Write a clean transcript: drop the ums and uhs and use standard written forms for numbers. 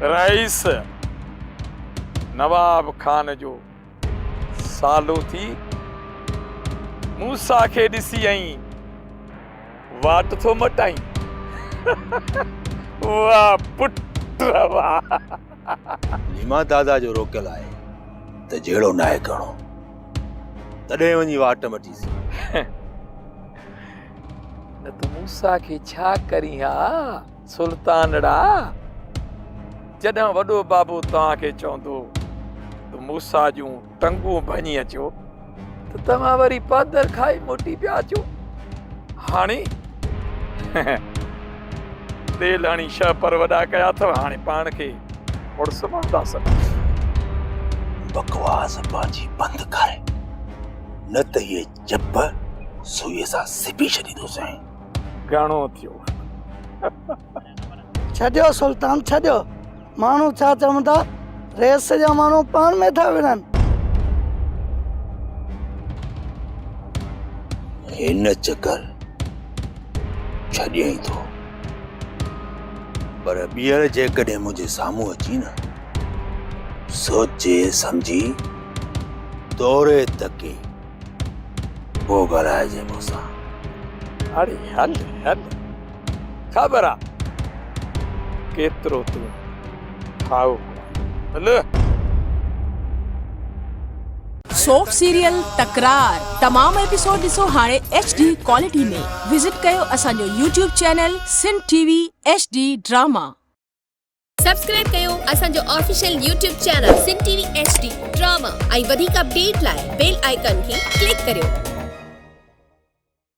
Rice नवाब खान जो सालो थी मूसा खे ॾिसी आई वाट थो मटाई वाह पुट वाह लीमा दादा जो रोकियल आहे त जहिड़ो न आहे करिणो तॾहिं वञी वाट मटीसी न त मूसा खे छा करी हा सुल्तानड़ा जॾहिं वॾो बाबू तव्हांखे चवंदो त मूसा जूं टंगूं भञी अचो त तव्हां वरी पादर खाई मोटी पिया अचो हाणे दिल हणी छह पर वॾा कया अथव हाणे पाण खे मुड़ुस मणंदा बकवास पंहिंजी बंदि कर न त इहे जब सुईअ सां सिबी छॾींदोसीं घणो थियो छॾियो सुल्तान छॾियो माण्हू छा चवंदा रेस जा माण्हू पाण में था विढ़नि हिन चकर छॾियईं थो पर ॿीहर जेकॾहिं मुंहिंजे साम्हूं अची न सोचे सम्झी दौरे तके पोइ ॻाल्हाइजे मूंसां अरे हल हल ख़बर आ केतिरो तूं खाओ हल सोप सीरियल तकरार तमाम एपिसोड ॾिसो हाणे HD क्वालिटी में विजिट कयो असांजो YouTube channel Sindh TV HD drama subscribe कयो असांजो official YouTube channel Sindh TV HD drama ऐं वधीक अपडेट लाइ बेल आइकन खे क्लिक करियो।